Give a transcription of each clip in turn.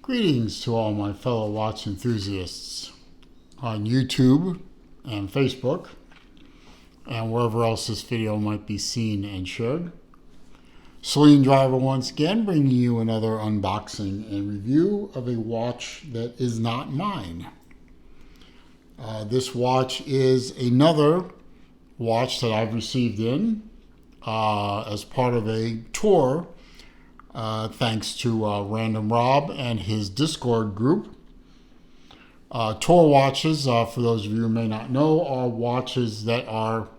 Greetings to all my fellow watch enthusiasts on YouTube and Facebook and wherever else this video might be seen and shared. Celine Driver once again bringing you another unboxing and review of a watch that is not mine. This watch is another watch that I've received in as part of a tour thanks to Random Rob and his Discord group. Tour watches, for those of you who may not know, are watches that are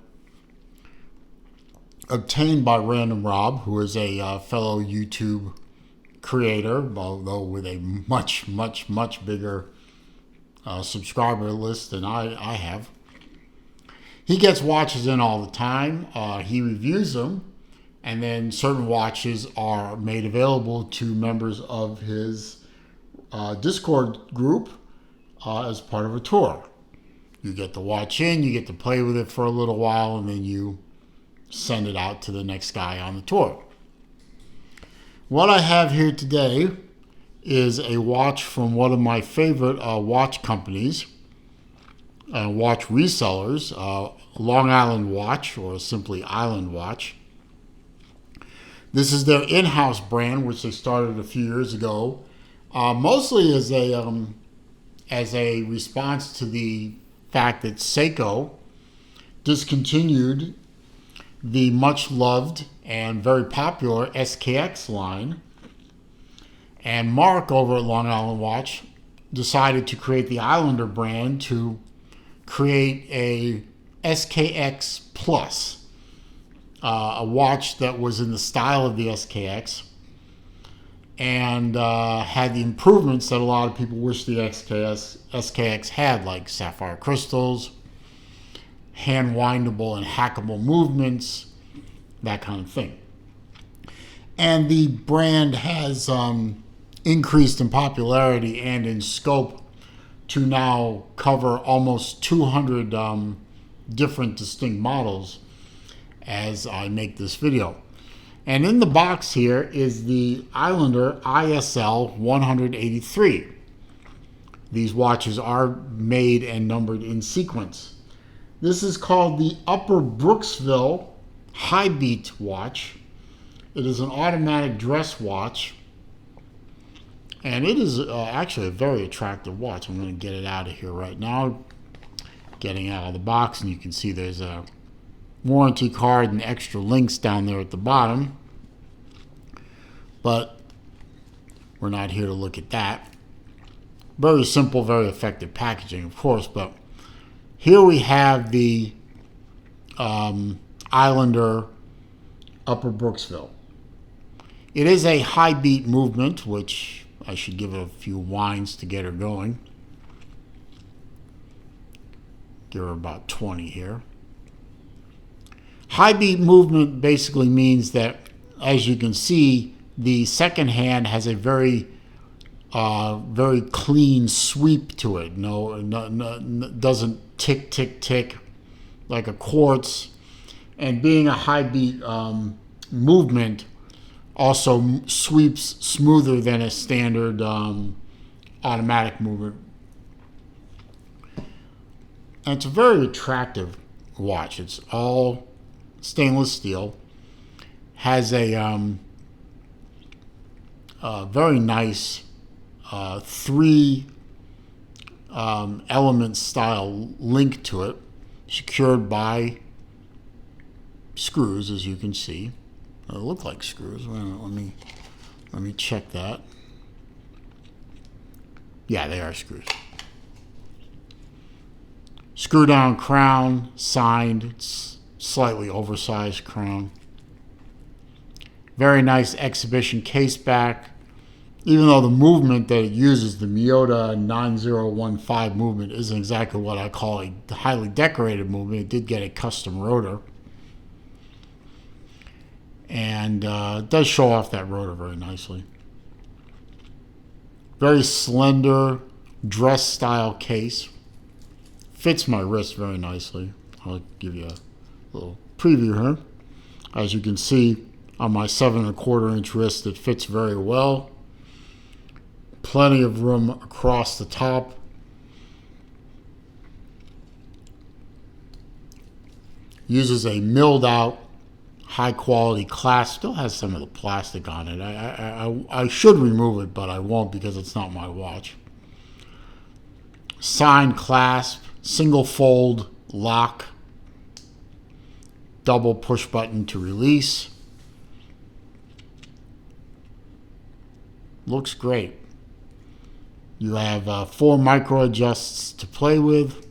obtained by Random Rob, who is a fellow YouTube creator, although with a much bigger subscriber list than I have. He gets watches in all the time. He reviews them. And then certain watches are made available to members of his Discord group as part of a tour. You get the watch in, you get to play with it for a little while, and then you send it out to the next guy on the tour. What I have here today is a watch from one of my favorite watch companies, watch resellers, Long Island Watch, or simply Island Watch. This is their in-house brand, which they started a few years ago, mostly as a response to the fact that Seiko discontinued the much-loved and very popular SKX line, and Mark over at Long Island Watch decided to create the Islander brand to create a SKX Plus. A watch that was in the style of the SKX and had the improvements that a lot of people wish the SKX had, like sapphire crystals, hand windable and hackable movements, that kind of thing. And the brand has increased in popularity and in scope to now cover almost 200 different distinct models as I make this video. And in the box here is the Islander ISL-183. These watches are made and numbered in sequence. This is called the Upper Brooksville High Beat watch. It is an automatic dress watch, and it is actually a very attractive watch. I'm going to get it out of here right now. Getting out of the box, and you can see there's a warranty card and extra links down there at the bottom, but we're not here to look at that. Very simple, very effective packaging, of course, but here we have the Islander Upper Brooksville. It is a high beat movement, which I should give it a few winds to get her going. Give her about 20 here. High beat movement basically means that, as you can see, the second hand has a very clean sweep to it. No, doesn't tick like a quartz. And being a high beat movement also sweeps smoother than a standard automatic movement. And it's a very attractive watch. It's all stainless steel, has a very nice three element style link to it, secured by screws, as you can see. They look like screws. Let me check that. Yeah, they are screws. Screw down crown, signed. It's slightly oversized crown. Very nice exhibition case back. Even though the movement that it uses, the Miyota 9015 movement, isn't exactly what I call a highly decorated movement, it did get a custom rotor. And it does show off that rotor very nicely. Very slender dress style case. Fits my wrist very nicely. I'll give you a little preview here. As you can see on my 7 1/4 inch wrist, it fits very well. Plenty of room across the top. Uses a milled out high quality clasp. Still has some of the plastic on it. I should remove it, but I won't because it's not my watch. Signed clasp, single fold lock, double push button to release. Looks great. You have 4 micro adjusts to play with.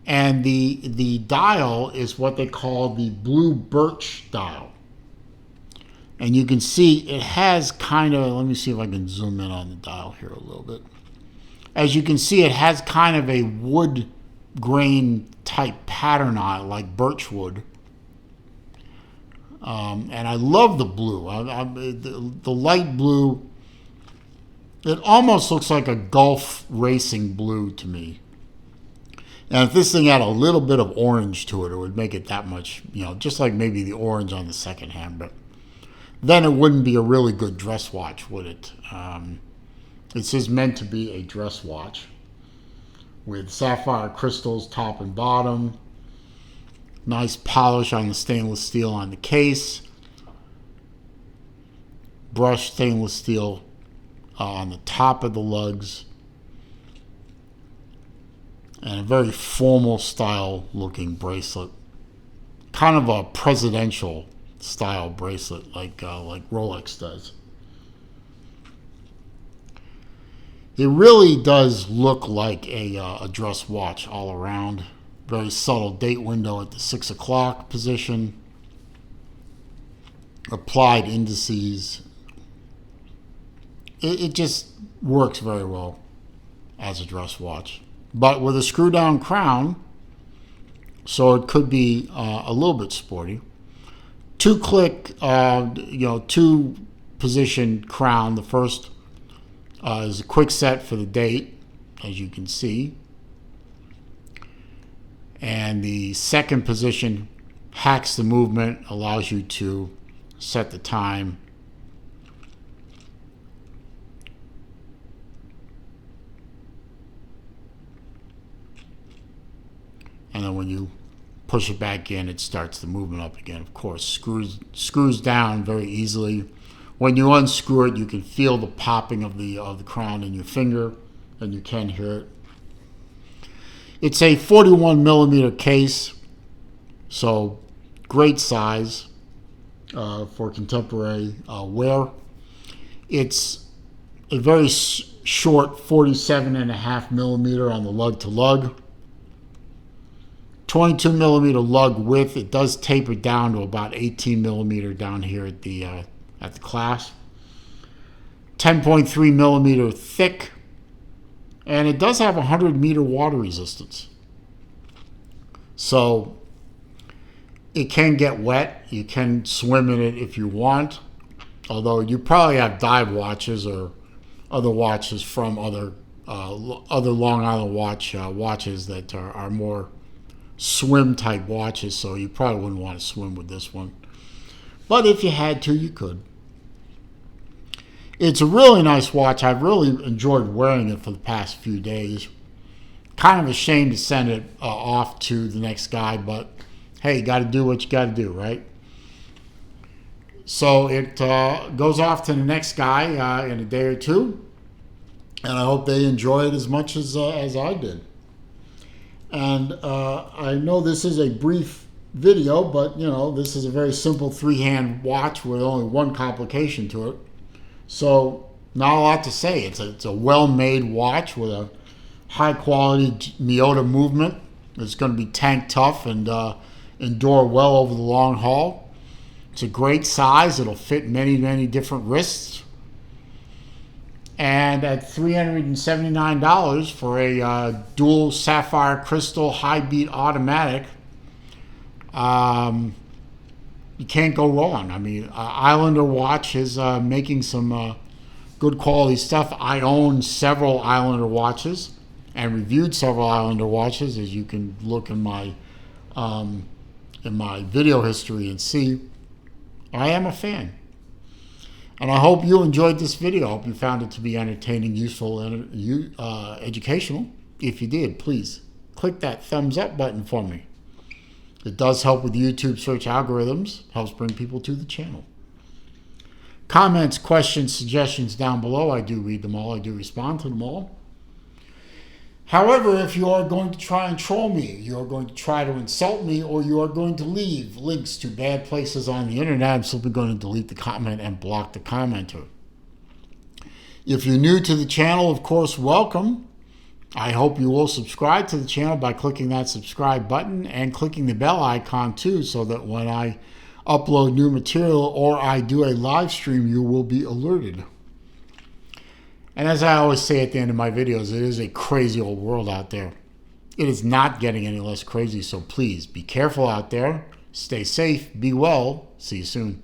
And the dial is what they call the blue birch dial. And you can see it has kind of, let me see if I can zoom in on the dial here a little bit. As you can see, it has kind of a wood grain type pattern on it, like birch wood. And I love the blue. The light blue, it almost looks like a Gulf racing blue to me. And if this thing had a little bit of orange to it, it would make it that much, just like maybe the orange on the second hand. But then it wouldn't be a really good dress watch, would it? This is meant to be a dress watch with sapphire crystals top and bottom. Nice polish on the stainless steel on the case. Brushed stainless steel on the top of the lugs. And a very formal style looking bracelet. Kind of a presidential style bracelet like Rolex does. It really does look like a dress watch all around. Very subtle date window at the 6 o'clock position. Applied indices. It just works very well as a dress watch. But with a screw down crown, so it could be a little bit sporty. 2-click, 2-position crown. The first is a quick set for the date, as you can see. And the second position hacks the movement, allows you to set the time. And then when you push it back in, it starts the movement up again. Of course, screws down very easily. When you unscrew it, you can feel the popping of the crown in your finger, and you can hear it. It's a 41 millimeter case, so great size for contemporary wear. It's a very short 47.5 millimeter on the lug to lug. 22 millimeter lug width. It does taper down to about 18 millimeter down here at the clasp. 10.3 millimeter thick, and it does have 100 meter water resistance. So it can get wet. You can swim in it if you want, although you probably have dive watches or other watches from other Long Island watches that are more swim type watches, so you probably wouldn't want to swim with this one. But if you had to, you could. It's a really nice watch. I've really enjoyed wearing it for the past few days. Kind of ashamed to send it off to the next guy, but hey, you got to do what you got to do, right? So it goes off to the next guy in a day or two, and I hope they enjoy it as much as I did. And I know this is a brief video, but this is a very simple 3-hand watch with only one complication to it. So not a lot to say. It's a well-made watch with a high-quality Miyota movement. It's going to be tank tough and endure well over the long haul. It's a great size. It'll fit many, many different wrists. And at $379 for a dual sapphire crystal high beat automatic, you can't go wrong. I mean, Islander watch is making some good quality stuff. I own several Islander watches and reviewed several Islander watches, as you can look in my video history and see. I am a fan. And I hope you enjoyed this video. I hope you found it to be entertaining, useful, and educational. If you did, please click that thumbs up button for me. It does help with YouTube search algorithms, helps bring people to the channel. Comments, questions, suggestions down below. I do read them all. I do respond to them all. However, if you are going to try and troll me, you are going to try to insult me, or you are going to leave links to bad places on the internet, I'm simply going to delete the comment and block the commenter. If you're new to the channel, of course, welcome. I hope you will subscribe to the channel by clicking that subscribe button and clicking the bell icon too, so that when I upload new material or I do a live stream, you will be alerted. And as I always say at the end of my videos, it is a crazy old world out there. It is not getting any less crazy, so please be careful out there. Stay safe, be well. See you soon.